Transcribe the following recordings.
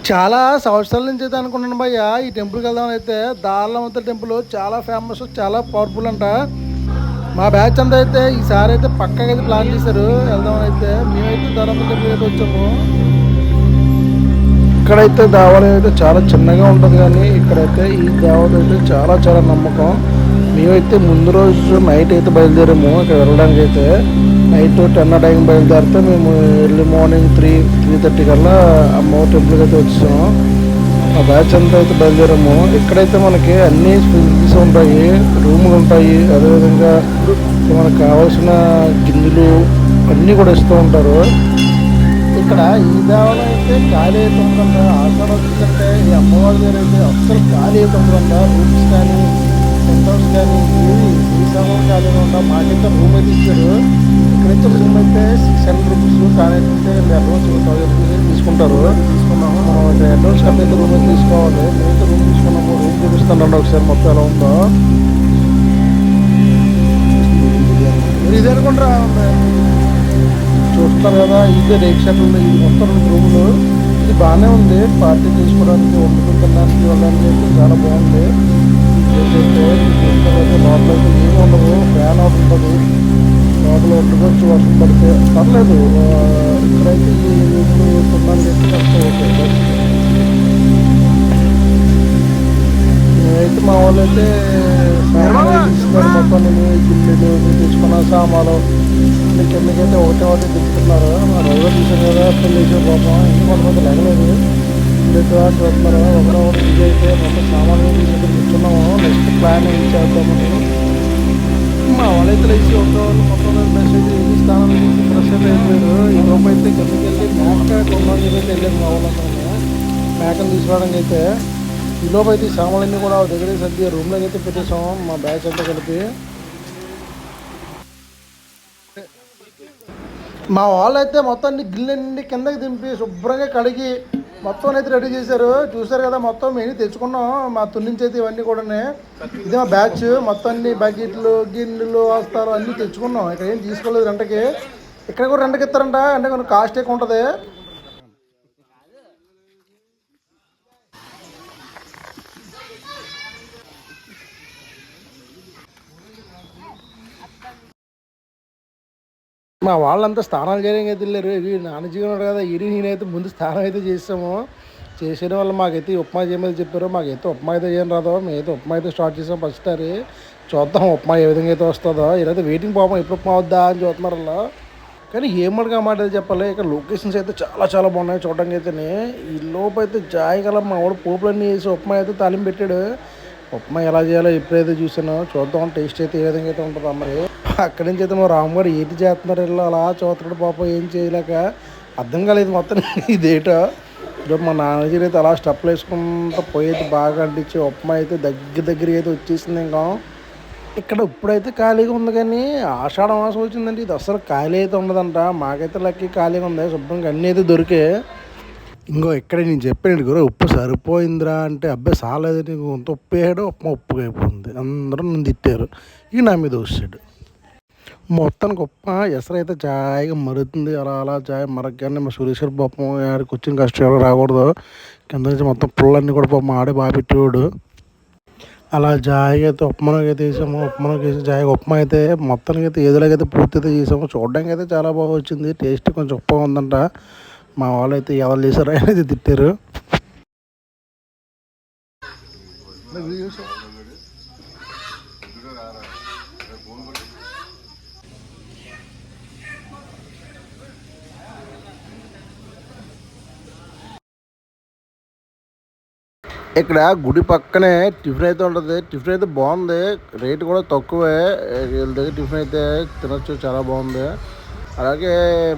చాలా సంవత్సరాల నుంచి అయితే అనుకుంటున్నాను భయ్య ఈ టెంపుల్కి వెళ్దామని అయితే. దార్లమంత టెంపుల్ చాలా ఫేమస్, చాలా పవర్ఫుల్ అంట. మా బ్యాచ్ అంతా అయితే ఈసారి అయితే పక్కగా అయితే ప్లాన్ చేశారు వెళ్దామని అయితే. మేమైతే దార్లమంత టెంపుల్ అయితే వచ్చాము. ఇక్కడైతే దేవాలయం అయితే చాలా చిన్నగా ఉంటుంది, కానీ ఇక్కడైతే ఈ దేవత అయితే చాలా చాలా నమ్మకం. మేమైతే ముందు రోజు నైట్ అయితే బయలుదేరాము ఇక్కడ వెళ్ళడానికి అయితే. నైట్ 10 టైం బయలుదేరితే మేము ఎర్లీ మార్నింగ్ 3:30 కల్లా అమ్మవారి టెంపుల్కి అయితే వచ్చాము. ఆ బ్యాచ్ అంతా అయితే బయలుదేరాము. ఇక్కడైతే మనకి అన్ని ఫెసిలిటీస్ ఉంటాయి, రూములు ఉంటాయి, అదేవిధంగా మనకు కావాల్సిన గిన్నెలు అన్నీ కూడా ఇస్తూ ఉంటారు. ఇక్కడ ఈ దేవాలయం అయితే ఖాళీ అయితే ఉందంట. ఆశ్రమం ఎందుకంటే ఈ అమ్మవారి దగ్గర అయితే అస్సలు ఖాళీ అయితే ఉందంట. రూమ్స్ కానీ టెంట్ హౌస్ కానీ ఈ సమయం ఖాళీ ఉంటా. మాకైతే రూమ్ అయితే ఇచ్చారు. ఇక్కడైతే రూమ్ అయితే 600 రూపీస్, కానీ అయితే అడ్వాన్స్ 1000 రూపీస్ తీసుకుంటారు. తీసుకున్నాము అడ్వాన్స్ కన్నా అయితే రూమ్ అయితే తీసుకోవాలి. మేమైతే రూమ్ తీసుకున్నాము. రూమ్ చూపిస్తానండి ఒకసారి మొత్తం ఎలా ఉందో. ఇది అనుకుంటారా చూస్తున్నారు కదా, ఇది రేక్ షెడ్ ఉంది. ఇది మొత్తం 2 రూములు. ఇది బాగానే ఉంది, పార్టీ చేసుకోవడానికి, వండుకుని తినడానికి వెళ్ళడానికి అయితే చాలా బాగుంది. లోపల అయితే ఏమి ఉండదు, ఫ్యాన్ ఒకటి ఉంటుంది. లోపల వండుకోవచ్చు వర్షం పడితే పర్లేదు. ఇక్కడైతే ఈ రూములు కొనడానికి అయితే కష్టం అవుతుంది. నేనైతే మా వాళ్ళు అయితే సామాన్లు తీసుకున్నారు. మొత్తం నేను గిన్నెలు తీసుకున్న సామాన్లు కిందకైతే ఒకటే తెచ్చుకున్నారు. మా డ్రైవర్ చూసారు కదా, పెళ్లి చేసే పాపం ఇంకా కొంతమంది లేగలేదు. చూస్తున్నారు ఒకరో ఇంటి అయితే మొత్తం సామాన్లు తీసుకుంటే కూర్చున్నాము. నెక్స్ట్ ప్లాన్ ఏం చేద్దామని మా వాళ్ళైతే లేచి ఒకరోజు మొత్తం మెసేజ్ స్నానం చేసి ఫ్రెష్ అయితే అయిపోయారు. ఈ లోపు అయితే కిందకి వెళ్ళి మేక కొనడానికి అయితే వెళ్ళారు మా వాళ్ళందరూ. మేకను తీసుకోవడానికి అయితే ఈ లోపు అయితే ఈ సామాన్లన్నీ కూడా దగ్గర సర్ది రూమ్లోకి అయితే పెట్టేసాం మా బ్యాచ్ అంతా కలిపి. మా వాళ్ళు అయితే మొత్తం గిన్నెన్ని కిందకి దింపి శుభ్రంగా కడిగి మొత్తం అయితే రెడీ చేశారు. చూసారు కదా, మొత్తం మేము తెచ్చుకున్నాం మా తున్నించి అయితే ఇవన్నీ కూడా. ఇది మా బ్యాచ్ మొత్తం అన్ని బకెట్లు గిన్నెలు వస్తారు అన్నీ తెచ్చుకున్నాం. ఇక్కడ ఏం తీసుకోలేదు రెంటకి. ఇక్కడ కూడా రెంటకి ఇస్తారంట, అంటే కొంచెం కాస్ట్ ఎక్కువ ఉంటుంది. మా వాళ్ళంతా స్నానాలు చేయడానికి అయితే వెళ్ళారు. ఇవి నాన్నజీవన్ ఉన్నాడు కదా, నేనైతే ముందు స్నానం అయితే చేసాము. చేసేయడం వల్ల మాకైతే ఉప్మా చేయమని చెప్పారు. మాకైతే ఉప్మా అయితే చేయని రాదు. మేమైతే ఉప్మా అయితే స్టార్ట్ చేసాం ఫస్ట్ సారి. చూద్దాం ఉప్మా ఏ విధంగా అయితే వస్తుందో. ఇదైతే వెయిటింగ్ పాపం ఎప్పుడు ఉప్మా వద్దా అని చూస్తున్నారు అలా. కానీ ఏమడిగా మాట చెప్పాలి, ఇక్కడ లొకేషన్స్ అయితే చాలా చాలా బాగున్నాయి చూడడానికి అయితేనే. ఈ లోపు అయితే జాయిగల మా వాడు పోపులన్నీ వేసి ఉప్మా అయితే తాలింపు పెట్టాడు. ఉప్మా ఎలా చేయాలో ఎప్పుడైతే చూసానో చూద్దాం టేస్ట్ అయితే ఏ విధంగా అయితే ఉంటుందో. మరి అక్కడి నుంచి అయితే మా రాముగారు ఏంటి చేస్తున్నారు ఇల్లు అలా చూస్తున్నాడు పాపం, ఏం చేయలేక అర్థం కాలేదు మొత్తం ఇదేటో. మా నాన్నజీ అయితే అలా స్టెప్లు వేసుకుంటూ పోయేది బాగా అంటించి ఉప్మా అయితే దగ్గర అయితే వచ్చేసింది. ఇంకా ఇక్కడ ఇప్పుడైతే ఖాళీగా ఉంది, కానీ ఆషాఢ మాసం వచ్చిందంటే ఇది అసలు ఖాళీ అయితే ఉండదంట. మాకైతే లక్కీ ఖాళీగా ఉంది, శుభ్రంగా అన్నీ అయితే దొరికే. ఇంకో ఇక్కడ నేను చెప్పాను గురు ఉప్పు సరిపోయిందిరా అంటే, అబ్బాయి సాలేదు నీకు అంత ఉప్పు వేయడం, ఉప్మా ఉప్పుగా అయిపోయింది. అందరూ నన్ను తిట్టారు. ఇక నా మీద వచ్చాడు. మొత్తానికి ఉప్మా ఎసరైతే జాయిగా మరుగుతుంది. అలా అలా జాయి మరగగానే మా సురేశ్వర్ పాపం ఆడికి వచ్చిన కష్టం ఎవరు రాకూడదు. కింద నుంచి మొత్తం పుల్లన్నీ కూడా పాపం ఆడే బాగా పెట్టేవాడు. అలా జాయిగా అయితే ఉప్మాకి అయితే వేసాము. ఉప్మాకి వేసి జాయిగా ఉప్మా అయితే మొత్తానికి అయితే ఏదోలాగైతే పూర్తి అయితే చేసాము. చూడడానికి అయితే చాలా బాగా వచ్చింది. టేస్ట్ కొంచెం ఉప్మా ఉందంట. మా వాళ్ళు అయితే ఎవరు చేశారు అనేది తిట్టారు. ఇక్కడ గుడి పక్కనే టిఫిన్ అయితే ఉంటుంది. టిఫిన్ అయితే బాగుంది, రేటు కూడా తక్కువే. వీళ్ళ దగ్గర టిఫిన్ అయితే తినొచ్చు, చాలా బాగుంది. అలాగే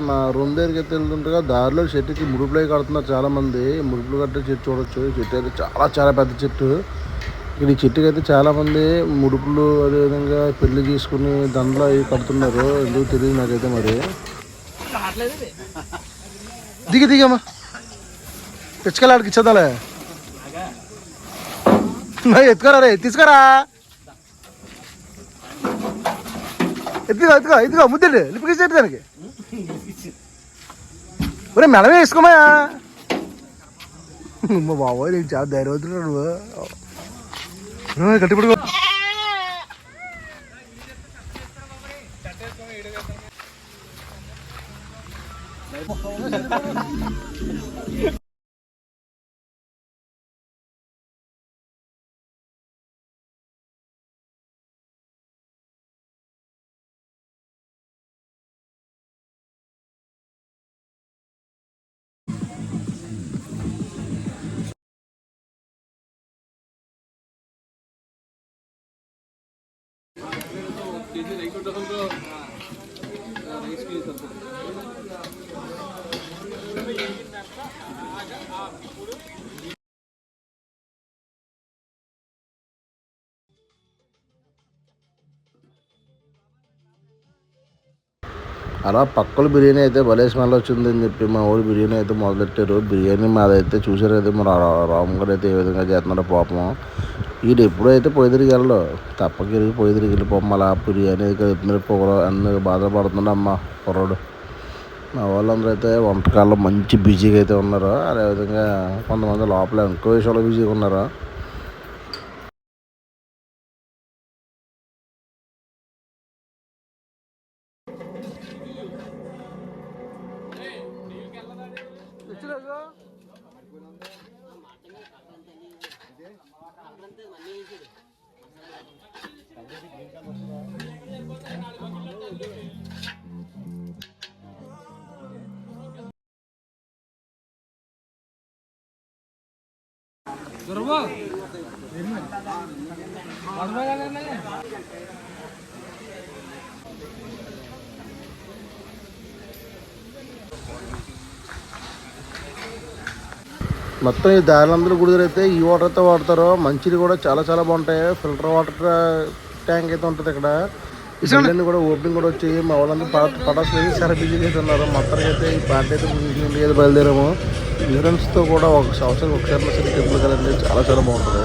మా రూమ్ దగ్గరికి అయితే వెళ్తుంటగా దారిలో చెట్టుకి ముడుపులు కడుతున్నారు చాలామంది. ముడుపులు కట్టే చెట్టు చూడొచ్చు. ఈ చెట్టు అయితే చాలా చాలా పెద్ద చెట్టు. ఇక్కడ ఈ చెట్టుకి అయితే చాలామంది ముడుపులు అదేవిధంగా పెళ్లి చేసుకుని దండలు అవి కడుతున్నారు. ఎందుకు తెలియదు నాకైతే. మరి దిగమ్మా పిచ్చకలాడికి ఇచ్చేదాలే. ఎత్తుకోరా రే, తీసుకురా, ఎత్తుకో ముద్దండి లిపికిచ్చేది దానికి. ఒరే మెడమే వేసుకోమా. మా బాబోయ్ నీకు చాలా ధైర్యవంతుడు గట్టిపడుకో. అలా పక్కల బిర్యానీ అయితే భలే స్మెల్ వచ్చిందని చెప్పి మా ఊరు బిర్యానీ అయితే మొదలెట్టారు. బిర్యానీ మాదైతే చూసారు అయితే మరి రామ్ గారు అయితే ఏ విధంగా చేస్తున్నారో పాపం. వీడు ఎప్పుడైతే పొయ్యి తిరిగి వెళ్ళడు తప్పకి తిరిగి పొయ్యి తిరిగి వెళ్ళిపోమ్మ అలా బిర్యానీ కలుపుతున్నారు పొగలు అన్ని బాధపడుతున్నాడు అమ్మ కుర్రాడు. మా వాళ్ళందరూ అయితే వంటకాల్లో మంచి బిజీగా అయితే ఉన్నారు. అదేవిధంగా కొంతమంది లోపల ఇంకో విషయంలో బిజీగా ఉన్నారు. మొత్తం ఈ దారిలందరూ గుడిదైతే ఈ వాటర్ అయితే వాడతారు. మంచిది కూడా చాలా చాలా బాగుంటాయి. ఫిల్టర్ వాటర్ ట్యాంక్ అయితే ఉంటుంది ఇక్కడ. ఇవన్నీ కూడా ఓపెనింగ్ కూడా వచ్చాయి. మా వాళ్ళందరూ పటాసు వేసి చాలా బిజీగా అయితే ఉన్నారు. మొత్తానికి అయితే ఈ పార్టీ అయితే బయలుదేరాము. ఫ్రెండ్స్తో కూడా ఒక సంవత్సరం ఒకసారి టెంపుల్ కదండి చాలా చాలా బాగుంటుంది.